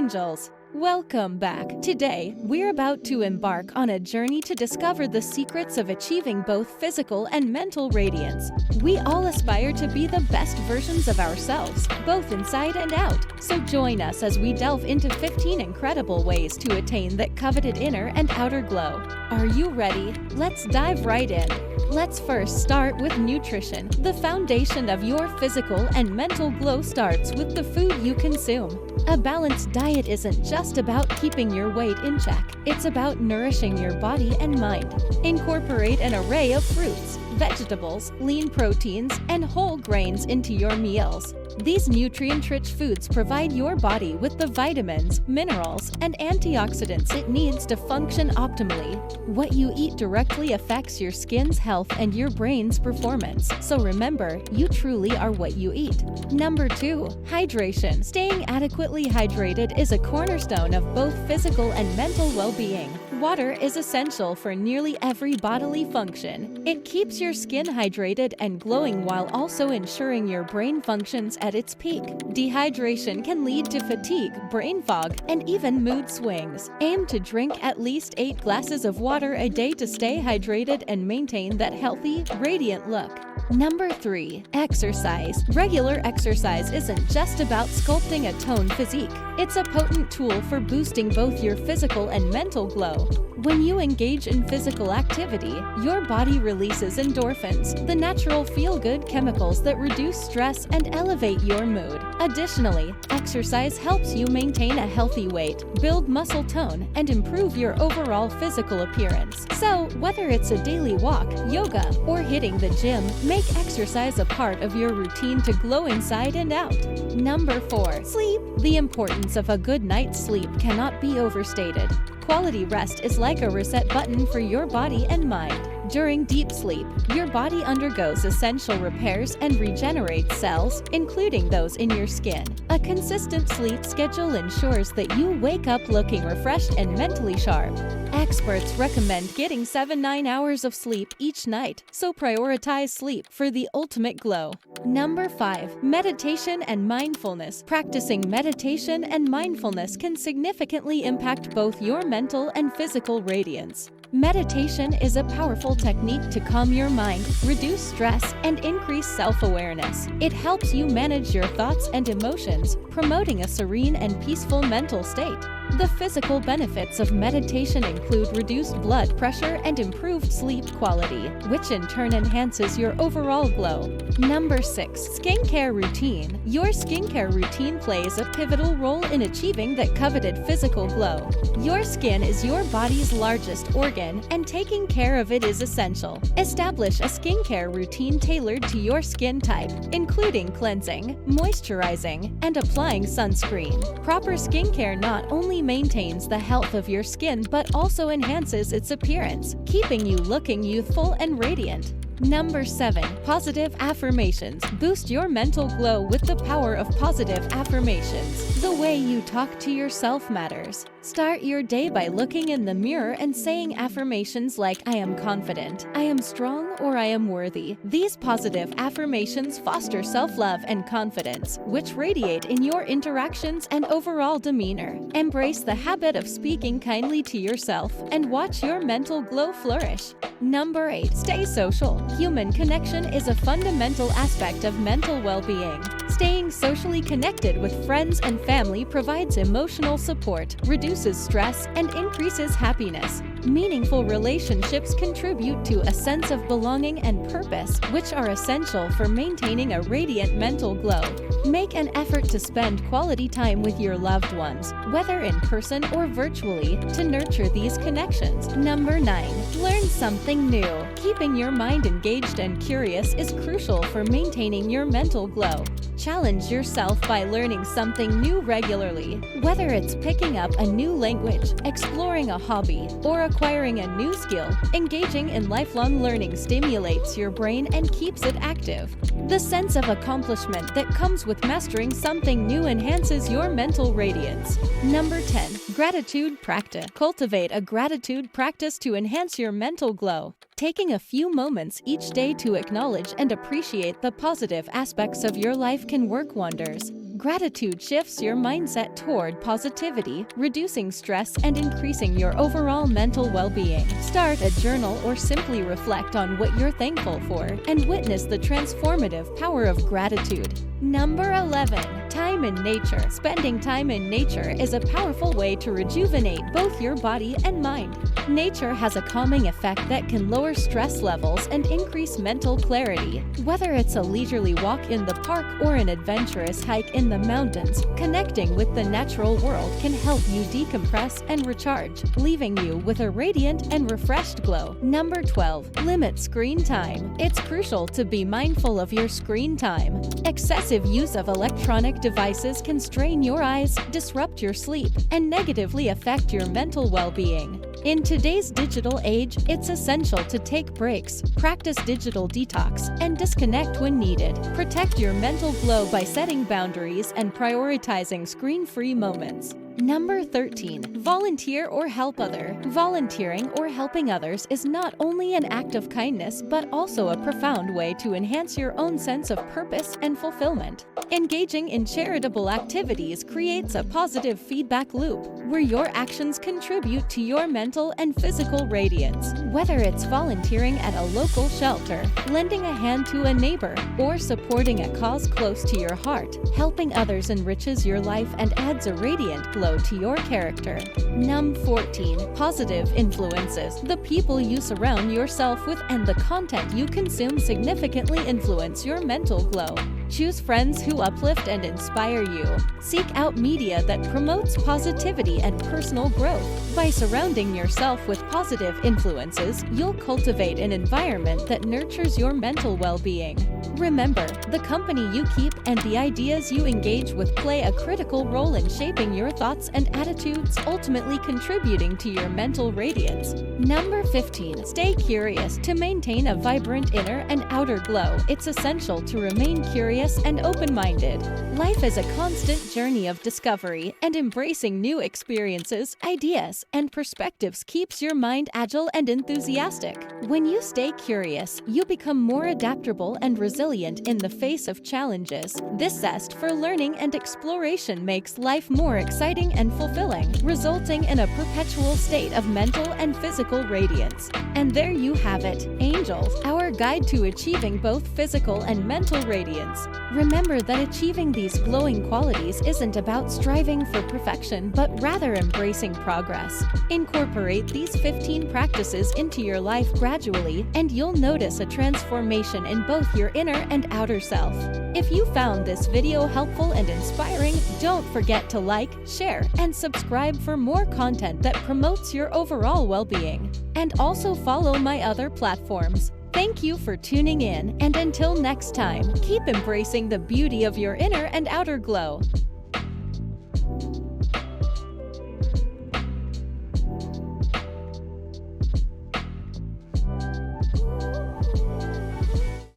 angels. Welcome back. Today, we're about to embark on a journey to discover the secrets of achieving both physical and mental radiance. We all aspire to be the best versions of ourselves, both inside and out. So join us as we delve into 15 incredible ways to attain that coveted inner and outer glow. Are you ready? Let's dive right in. Let's first start with nutrition. The foundation of your physical and mental glow starts with the food you consume. A balanced diet isn't just about keeping your weight in check. It's about nourishing your body and mind. Incorporate an array of fruits, vegetables, lean proteins, and whole grains into your meals. These nutrient-rich foods provide your body with the vitamins, minerals, and antioxidants it needs to function optimally. What you eat directly affects your skin's health and your brain's performance. So remember, you truly are what you eat. Number 2. Hydration. Staying adequately hydrated is a cornerstone of both physical and mental well-being. Water is essential for nearly every bodily function. It keeps your skin hydrated and glowing while also ensuring your brain functions at its peak. Dehydration can lead to fatigue, brain fog, and even mood swings. Aim to drink at least 8 glasses of water a day to stay hydrated and maintain that healthy, radiant look. Number 3. Exercise. Regular exercise isn't just about sculpting a toned physique. It's a potent tool for boosting both your physical and mental glow. When you engage in physical activity, your body releases endorphins, the natural feel-good chemicals that reduce stress and elevate your mood. Additionally, exercise helps you maintain a healthy weight, build muscle tone, and improve your overall physical appearance. So, whether it's a daily walk, yoga, or hitting the gym, make exercise a part of your routine to glow inside and out. Number 4. Sleep. The importance of a good night's sleep cannot be overstated. Quality rest is like a reset button for your body and mind. During deep sleep, your body undergoes essential repairs and regenerates cells, including those in your skin. A consistent sleep schedule ensures that you wake up looking refreshed and mentally sharp. Experts recommend getting 7-9 hours of sleep each night, so prioritize sleep for the ultimate glow. Number 5. Meditation and mindfulness. Practicing meditation and mindfulness can significantly impact both your mental and physical radiance. Meditation is a powerful technique to calm your mind, reduce stress, and increase self-awareness. It helps you manage your thoughts and emotions, promoting a serene and peaceful mental state. The physical benefits of meditation include reduced blood pressure and improved sleep quality, which in turn enhances your overall glow. Number 6. Skincare routine. Your skincare routine plays a pivotal role in achieving that coveted physical glow. Your skin is your body's largest organ, and taking care of it is essential. Establish a skincare routine tailored to your skin type, including cleansing, moisturizing, and applying sunscreen. Proper skincare not only maintains the health of your skin but also enhances its appearance, keeping you looking youthful and radiant. Number 7. Positive affirmations. Boost your mental glow with the power of positive affirmations. The way you talk to yourself matters. Start your day by looking in the mirror and saying affirmations like "I am confident," "I am strong," or "I am worthy." These positive affirmations foster self-love and confidence, which radiate in your interactions and overall demeanor. Embrace the habit of speaking kindly to yourself and watch your mental glow flourish. Number 8. Stay social. Human connection is a fundamental aspect of mental well-being. Staying socially connected with friends and family provides emotional support, reduces stress, and increases happiness. Meaningful relationships contribute to a sense of belonging and purpose, which are essential for maintaining a radiant mental glow. Make an effort to spend quality time with your loved ones, whether in person or virtually, to nurture these connections. Number 9. Learn something new. Keeping your mind engaged and curious is crucial for maintaining your mental glow. Challenge yourself by learning something new regularly. Whether it's picking up a new language, exploring a hobby, or acquiring a new skill, engaging in lifelong learning stimulates your brain and keeps it active. The sense of accomplishment that comes with mastering something new enhances your mental radiance. Number 10. Gratitude practice. Cultivate a gratitude practice to enhance your mental glow. Taking a few moments each day to acknowledge and appreciate the positive aspects of your life can work wonders. Gratitude shifts your mindset toward positivity, reducing stress and increasing your overall mental well-being. Start a journal or simply reflect on what you're thankful for and witness the transformative power of gratitude. Number 11. Time in nature. Spending time in nature is a powerful way to rejuvenate both your body and mind. Nature has a calming effect that can lower stress levels and increase mental clarity. Whether it's a leisurely walk in the park or an adventurous hike in the mountains, connecting with the natural world can help you decompress and recharge, leaving you with a radiant and refreshed glow. Number 12. Limit screen time. It's crucial to be mindful of your screen time. Excessive use of electronic devices can strain your eyes, disrupt your sleep, and negatively affect your mental well-being. In today's digital age, it's essential to take breaks, practice digital detox, and disconnect when needed. Protect your mental glow by setting boundaries and prioritizing screen-free moments. Number 13. Volunteer or help other. Volunteering or helping others is not only an act of kindness, but also a profound way to enhance your own sense of purpose and fulfillment. Engaging in charitable activities creates a positive feedback loop, where your actions contribute to your mental and physical radiance. Whether it's volunteering at a local shelter, lending a hand to a neighbor, or supporting a cause close to your heart, helping others enriches your life and adds a radiant glow to your character. Number 14. Positive influences. The people you surround yourself with and the content you consume significantly influence your mental glow. Choose friends who uplift and inspire you. Seek out media that promotes positivity and personal growth. By surrounding yourself with positive influences, you'll cultivate an environment that nurtures your mental well-being. Remember, the company you keep and the ideas you engage with play a critical role in shaping your thoughts and attitudes, ultimately contributing to your mental radiance. Number 15. Stay curious. To maintain a vibrant inner and outer glow, it's essential to remain curious and open-minded. Life is a constant journey of discovery, and embracing new experiences, ideas, and perspectives keeps your mind agile and enthusiastic. When you stay curious, you become more adaptable and resilient in the face of challenges. This zest for learning and exploration makes life more exciting and fulfilling, resulting in a perpetual state of mental and physical radiance. And there you have it, Angels, our guide to achieving both physical and mental radiance. Remember that achieving these glowing qualities isn't about striving for perfection, but rather embracing progress. Incorporate these 15 practices into your life gradually, and you'll notice a transformation in both your inner and outer self. If you found this video helpful and inspiring, don't forget to like, share, and subscribe for more content that promotes your overall well-being. And also follow my other platforms. Thank you for tuning in, and until next time, keep embracing the beauty of your inner and outer glow.